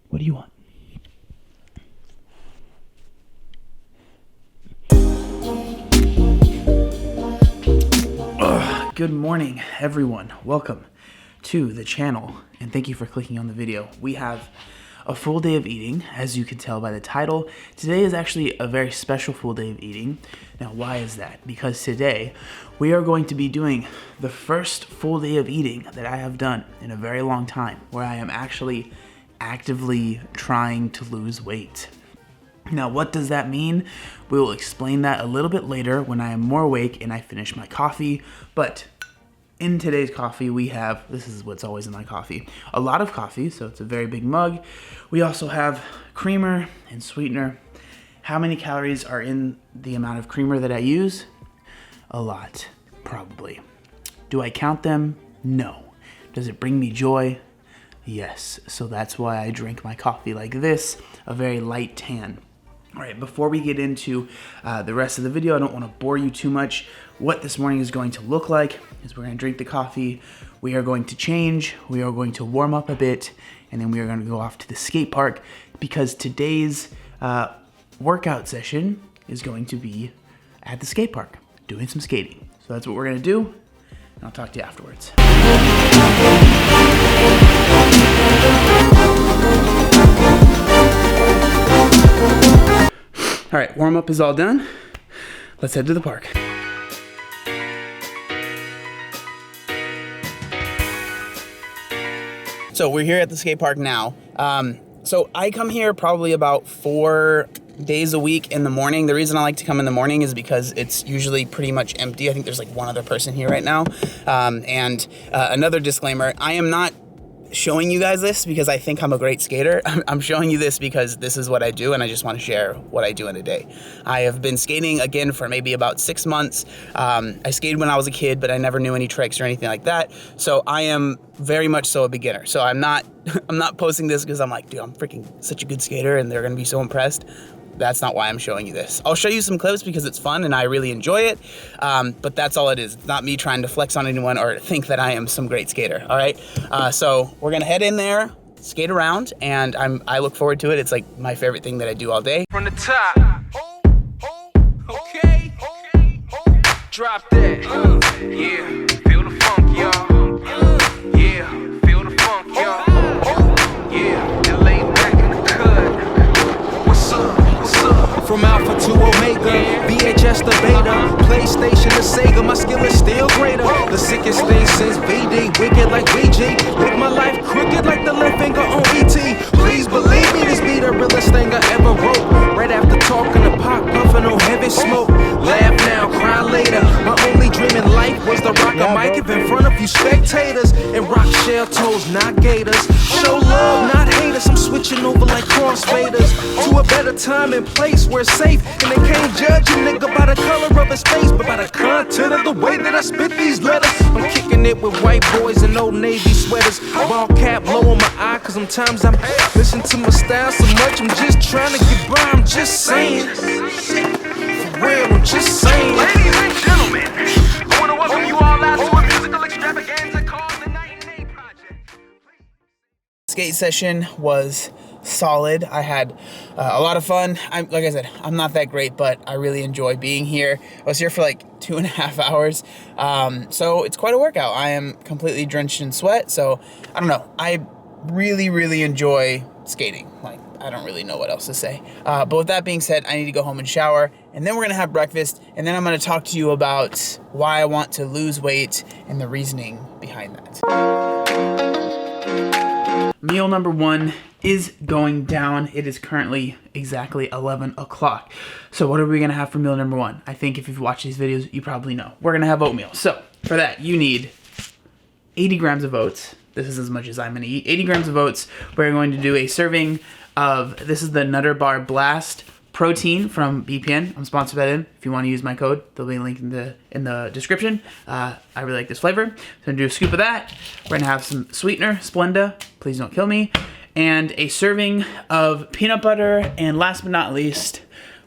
What do you want? Good morning, everyone. Welcome to the channel, and thank you for clicking on the video. We have a full day of eating, as you can tell by the title. Today is actually a very special full day of eating. Now, why is that? Because today we are going to be doing the first full day of eating that I have done in a very long time, where I am actually actively trying to lose weight. Now, what does that mean? We will explain that a little bit later when I am more awake and I finish my coffee. But in today's coffee, we have, this is what's always in my coffee, a lot of coffee, so it's a very big mug. We also have creamer and sweetener. How many calories are in the amount of creamer that I use? A lot, probably. Do I count them? No. Does it bring me joy? Yes. So that's why I drink my coffee like this, a very light tan. All right, before we get into the rest of the video, I don't want to bore you too much. What this morning is going to look like is we're going to drink the coffee, we are going to change, we are going to warm up a bit, and then we are going to go off to the skate park because today's workout session is going to be at the skate park, doing some skating. So that's what we're going to do, and I'll talk to you afterwards. All right, warm up is all done. Let's head to the park. So we're here at the skate park now. So I come here probably about 4 days a week in the morning. The reason I like to come in the morning is because it's usually pretty much empty. I think there's like one other person here right now. And another disclaimer, I am not showing you guys this because I think I'm a great skater. I'm showing you this because this is what I do and I just want to share what I do in a day. I have been skating again for maybe about 6 months. I skated when I was a kid, but I never knew any tricks or anything like that. So I am very much so a beginner. So I'm not posting this because I'm like, dude, I'm freaking such a good skater and they're going to be so impressed. That's not why I'm showing you this. I'll show you some clips because it's fun and I really enjoy it, but that's all it is. It's not me trying to flex on anyone or think that I am some great skater, all right? So we're gonna head in there, skate around, and I look forward to it. It's like my favorite thing that I do all day. From the top, okay, drop that, yeah, feel the funk, y'all, yeah, feel the funk, y'all, yeah, and lay back in the cut, what's up? From Alpha to Omega, VHS to Beta, PlayStation to Sega, my skill is still greater. The sickest thing since VD, wicked like VG. Live my life crooked like the left finger on ET. Please believe me, this be the realest thing I ever wrote. Right after talking to Pop, puffing on heavy smoke. Laugh now, cry later. My only dream in life was to rock a mic in front of you spectators and rock shell toes, not gators. Show love, not haters. I'm switching over like crossfaders to a better time and place where it's safe, and they can't judge a nigga by the color of his face, but by the content of the way that I spit these letters. I'm kicking it with white boys and old navy sweaters, ball cap low on my eye, cause sometimes I'm listening to my style so much, I'm just trying to get by, I'm just saying. For real, I'm just saying. Ladies and gentlemen, I want to welcome you all out to a musical extravaganza called the Night and Day Project. Skate session was solid. I had a lot of fun. Like I said, I'm not that great, but I really enjoy being here. I was here for like 2.5 hours. So it's quite a workout. I am completely drenched in sweat. So I don't know. I really enjoy skating. Like, I don't really know what else to say. But with that being said, I need to go home and shower, and then we're gonna have breakfast, and then I'm gonna talk to you about why I want to lose weight and the reasoning behind that. Meal number 1 is going down. It is currently exactly 11 o'clock. So what are we gonna have for meal number 1? I think if you've watched these videos, you probably know. We're gonna have oatmeal. So for that, you need 80 grams of oats. This is as much as I'm gonna eat. 80 grams of oats. We're going to do a serving of, this is the Nutter Bar Blast protein from BPN. I'm sponsored by them. If you want to use my code, there'll be a link in the description. I really like this flavor. So I'm gonna do a scoop of that. We're gonna have some sweetener, Splenda, please don't kill me, and a serving of peanut butter, and last but not least,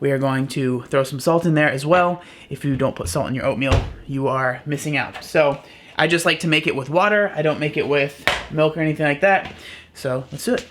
we are going to throw some salt in there as well. If you don't put salt in your oatmeal, you are missing out. So I just like to make it with water. I don't make it with milk or anything like that. So let's do it.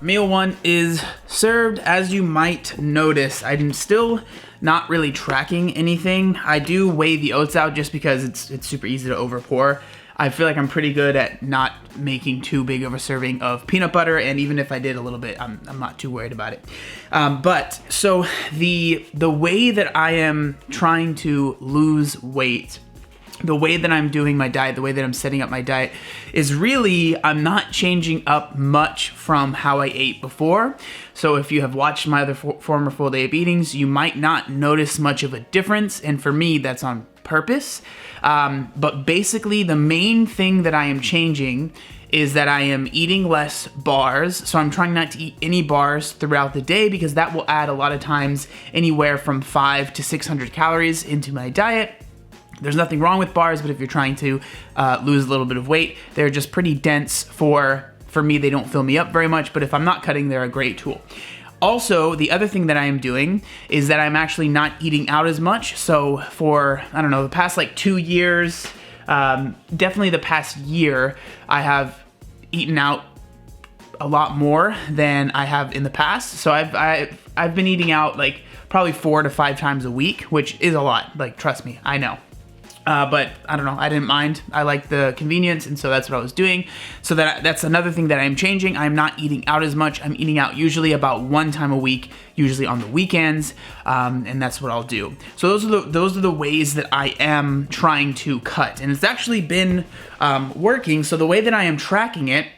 Meal one is served. As you might notice, I'm still not really tracking anything. I do weigh the oats out just because it's super easy to over pour. I feel like I'm pretty good at not making too big of a serving of peanut butter, and even if I did a little bit, I'm not too worried about it. But so the way that I am trying to lose weight, the way that I'm doing my diet, the way that I'm setting up my diet is really, I'm not changing up much from how I ate before. So if you have watched my other former full day of eatings, you might not notice much of a difference. And for me, that's on purpose. But basically the main thing that I am changing is that I am eating less bars. So I'm trying not to eat any bars throughout the day because that will add a lot of times anywhere from 500 to 600 calories into my diet. There's nothing wrong with bars, but if you're trying to lose a little bit of weight, they're just pretty dense. For me, they don't fill me up very much, but if I'm not cutting, they're a great tool. Also, the other thing that I am doing is that I'm actually not eating out as much. So for, I don't know, the past like 2 years, definitely the past year, I have eaten out a lot more than I have in the past. So I've been eating out like probably 4 to 5 times a week, which is a lot. Like, trust me, I know. But I don't know, I didn't mind. I like the convenience, and so that's what I was doing. So that's another thing that I'm changing. I'm not eating out as much. I'm eating out usually about 1 time a week, usually on the weekends, and that's what I'll do. So those are the ways that I am trying to cut, and it's actually been working. So the way that I am tracking it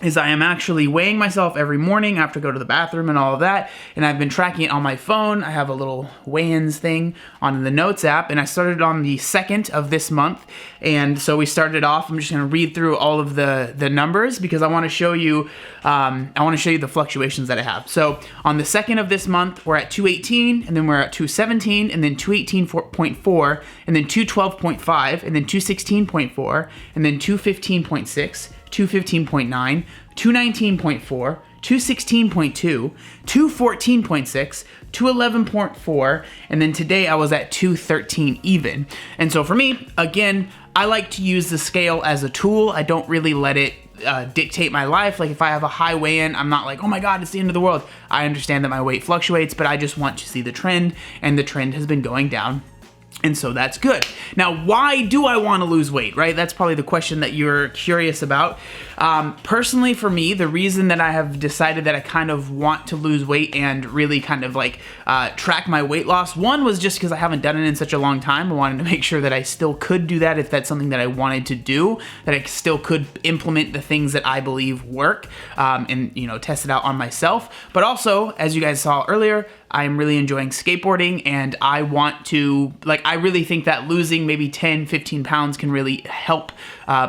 is I am actually weighing myself every morning after I go to the bathroom and all of that, and I've been tracking it on my phone. I have a little weigh-ins thing on the Notes app, and I started on the 2nd of this month, and so we started off. I'm just gonna read through all of the numbers because I wanna show you the fluctuations that I have. So on the 2nd of this month, we're at 218, and then we're at 217, and then 218.4, and then 212.5, and then 216.4, and then 215.6, 215.9, 219.4, 216.2, 214.6, 211.4, and then today I was at 213 even. And so for me, again, I like to use the scale as a tool. I don't really let it dictate my life. Like if I have a high weigh-in, I'm not like, oh my God, it's the end of the world. I understand that my weight fluctuates, but I just want to see the trend, and the trend has been going down. And so that's good. Now, why do I want to lose weight, right? That's probably the question that you're curious about. Personally, for me, the reason that I have decided that I kind of want to lose weight and really kind of like track my weight loss, one was just because I haven't done it in such a long time. I wanted to make sure that I still could do that if that's something that I wanted to do, that I still could implement the things that I believe work, and, you know, test it out on myself. But also, as you guys saw earlier, I'm really enjoying skateboarding, and I want to, like, I really think that losing maybe 10, 15 pounds can really help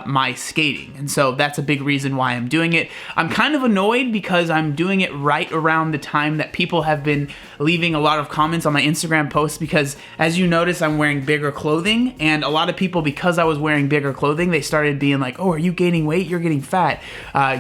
my skating. And so that's a big reason why I'm doing it. I'm kind of annoyed because I'm doing it right around the time that people have been leaving a lot of comments on my Instagram posts, because as you notice, I'm wearing bigger clothing, and a lot of people, because I was wearing bigger clothing, they started being like, oh, are you gaining weight? You're getting fat.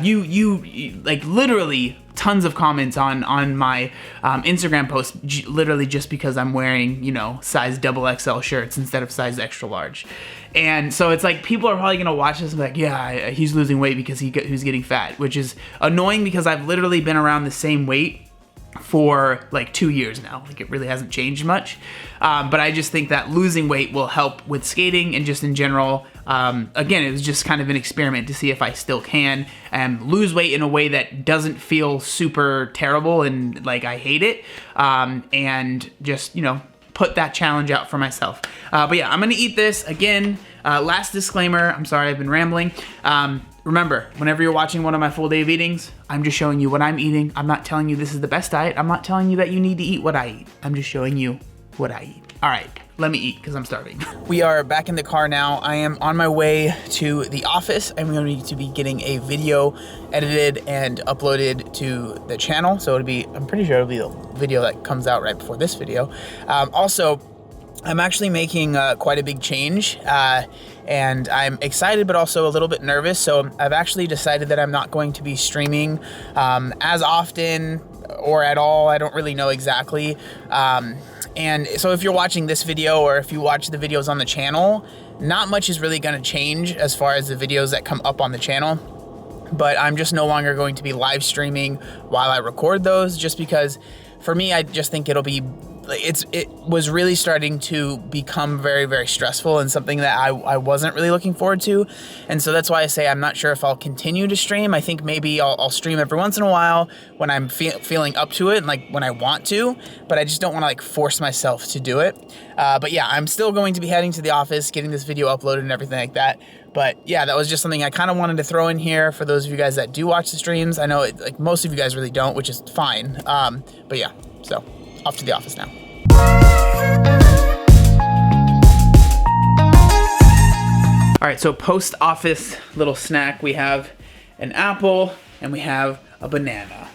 You like literally tons of comments on my Instagram posts, literally just because I'm wearing, you know, size XXL shirts instead of size extra large. And so it's like people are probably gonna watch this and be like, yeah, he's losing weight because he's getting fat, which is annoying because I've literally been around the same weight for like 2 years now. Like, it really hasn't changed much. But I just think that losing weight will help with skating and just in general. Again, it was just kind of an experiment to see if I still can lose weight in a way that doesn't feel super terrible and like I hate it. And just, you know, put that challenge out for myself. But yeah, I'm gonna eat this again. Last disclaimer, I'm sorry, I've been rambling. Remember, whenever you're watching one of my full day of eatings, I'm just showing you what I'm eating. I'm not telling you this is the best diet. I'm not telling you that you need to eat what I eat. I'm just showing you what I eat. All right. let me eat because I'm starving. We are back in the car now. I am on my way to the office. I'm going to be getting a video edited and uploaded to the channel. So I'm pretty sure it'll be the video that comes out right before this video. Also, I'm actually making quite a big change and I'm excited but also a little bit nervous. So I've actually decided that I'm not going to be streaming as often or at all. I don't really know exactly. And so if you're watching this video or if you watch the videos on the channel, not much is really going to change as far as the videos that come up on the channel. But I'm just no longer going to be live streaming while I record those, just because for me, I just think it was really starting to become very, very stressful and something that I wasn't really looking forward to. And so that's why I say I'm not sure if I'll continue to stream. I think maybe I'll stream every once in a while when I'm feeling up to it and like when I want to, but I just don't want to like force myself to do it. But yeah, I'm still going to be heading to the office, getting this video uploaded and everything like that. But yeah, that was just something I kind of wanted to throw in here for those of you guys that do watch the streams. I know like most of you guys really don't, which is fine. But yeah, so off to the office now. All right, so post-office little snack, we have an apple and we have a banana.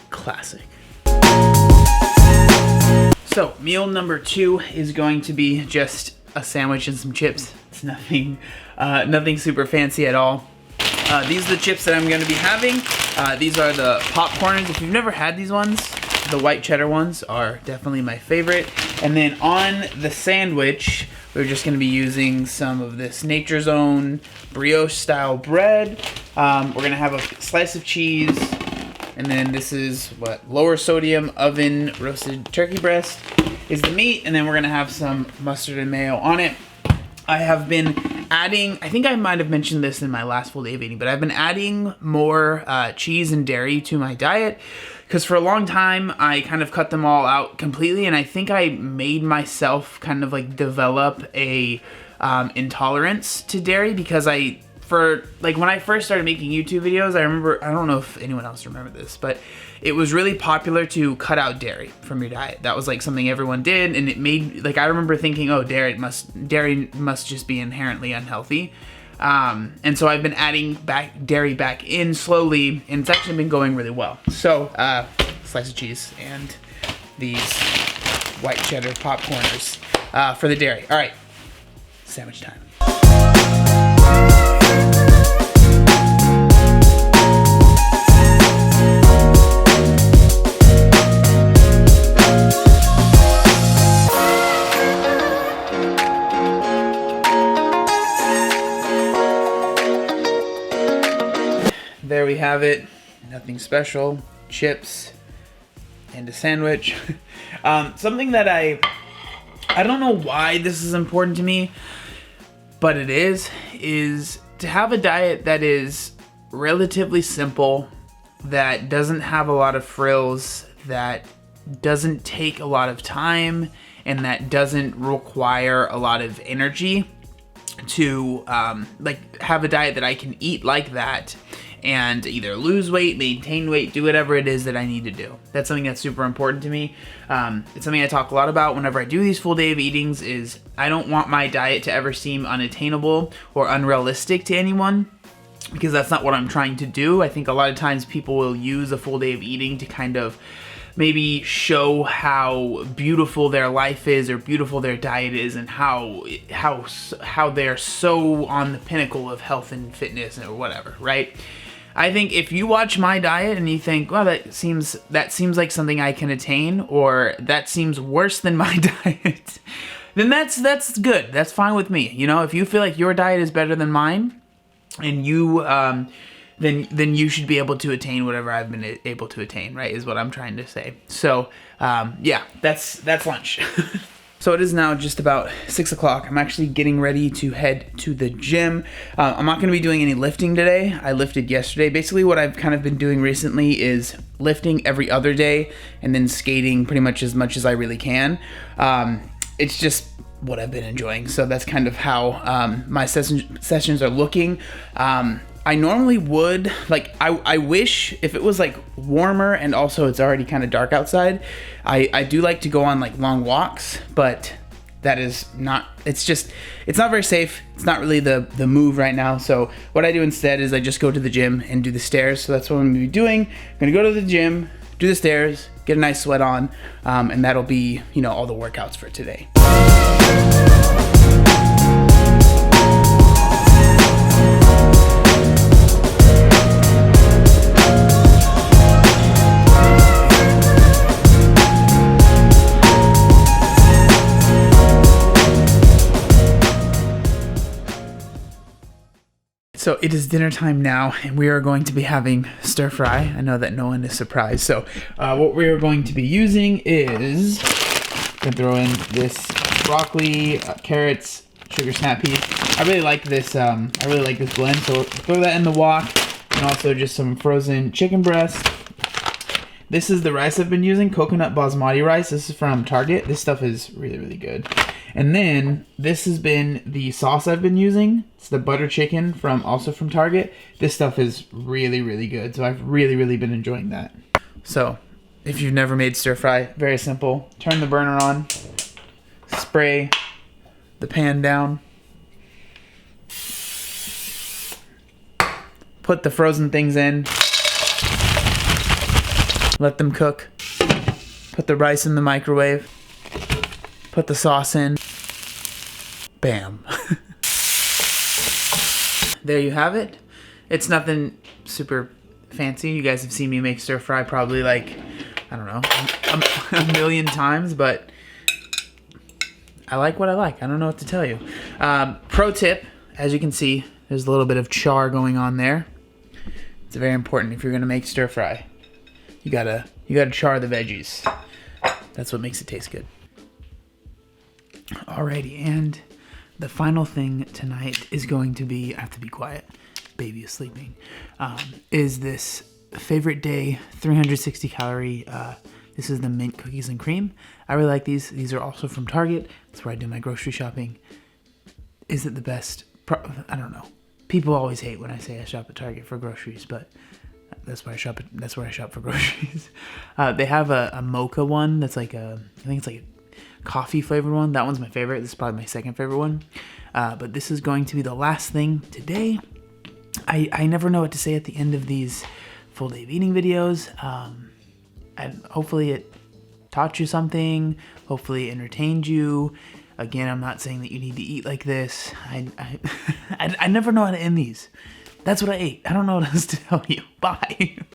Classic. So meal number 2 is going to be just a sandwich and some chips. It's nothing super fancy at all. These are the chips that I'm going to be having. These are the popcorns. If you've never had these ones, the white cheddar ones are definitely my favorite. And then on the sandwich, we're just going to be using some of this Nature's Own brioche style bread. We're going to have a slice of cheese. And then this is lower sodium oven roasted turkey breast is the meat. And then we're going to have some mustard and mayo on it. I have been adding, I think I might have mentioned this in my last full day of eating, but I've been adding more cheese and dairy to my diet because for a long time I kind of cut them all out completely, and I think I made myself kind of like develop a intolerance to dairy because when I first started making YouTube videos, I remember, I don't know if anyone else remember this, but it was really popular to cut out dairy from your diet. That was like something everyone did, and it made, like, I remember thinking, oh, dairy must just be inherently unhealthy. And so I've been adding dairy back in slowly, and it's actually been going really well. So, slice of cheese and these white cheddar popcorners for the dairy. All right, sandwich time. There we have it. Nothing special. Chips and a sandwich. Something that I don't know why this is important to me, but it is to have a diet that is relatively simple, that doesn't have a lot of frills, that doesn't take a lot of time, and that doesn't require a lot of energy to have a diet that I can eat like that and either lose weight, maintain weight, do whatever it is that I need to do. That's something that's super important to me. It's something I talk a lot about whenever I do these full day of eatings. Is I don't want my diet to ever seem unattainable or unrealistic to anyone, because that's not what I'm trying to do. I think a lot of times people will use a full day of eating to kind of maybe show how beautiful their life is or beautiful their diet is, and how they're so on the pinnacle of health and fitness or whatever, right? I think if you watch my diet and you think, well, that seems like something I can attain, or that seems worse than my diet, then that's good. That's fine with me. You know, if you feel like your diet is better than mine, and you then you should be able to attain whatever I've been able to attain, right, is what I'm trying to say. So, yeah, that's lunch. So it is now just about 6 o'clock. I'm actually getting ready to head to the gym. I'm not gonna be doing any lifting today. I lifted yesterday. Basically what I've kind of been doing recently is lifting every other day and then skating pretty much as I really can. It's just what I've been enjoying. So that's kind of how my sessions are looking. I normally would, like, I wish if it was like warmer and also it's already kind of dark outside, I do like to go on like long walks, but that is not, it's not very safe. It's not really the move right now. So what I do instead is I just go to the gym and do the stairs. So that's what I'm gonna be doing. I'm gonna go to the gym, do the stairs, get a nice sweat on, and that'll be, you know, all the workouts for today. So it is dinner time now, and we are going to be having stir fry. I know that no one is surprised. So what we are going to be using is, I'm gonna throw in this broccoli, carrots, sugar snap peas. I really like this. I really like this blend. So throw that in the wok, and also just some frozen chicken breast. This is the rice I've been using, coconut basmati rice. This is from Target. This stuff is really, really good. And then this has been the sauce I've been using. It's the butter chicken also from Target. This stuff is really, really good. So I've really, really been enjoying that. So if you've never made stir fry, very simple. Turn the burner on, spray the pan down, put the frozen things in, let them cook, put the rice in the microwave, put the sauce in, bam. There you have it. It's nothing super fancy. You guys have seen me make stir fry probably like, I don't know, a million times, but I like what I like. I don't know what to tell you. Pro tip, as you can see, there's a little bit of char going on there. It's very important if you're gonna make stir fry. You gotta char the veggies. That's what makes it taste good. Alrighty, and the final thing tonight is going to be, I have to be quiet, baby is sleeping, is this favorite day 360 calorie, this is the mint cookies and cream. I really like these. These are also from Target. That's where I do my grocery shopping. Is it the best? I don't know. People always hate when I say I shop at Target for groceries, but that's where I shop. That's where I shop for groceries. They have a mocha one that's like I think it's like a coffee flavored one. That one's my favorite. This is probably my second favorite one. But this is going to be the last thing today. I never know what to say at the end of these full day of eating videos. And hopefully it taught you something. Hopefully it entertained you. Again, I'm not saying that you need to eat like this. I never know how to end these. That's what I ate. I don't know what else to tell you. Bye.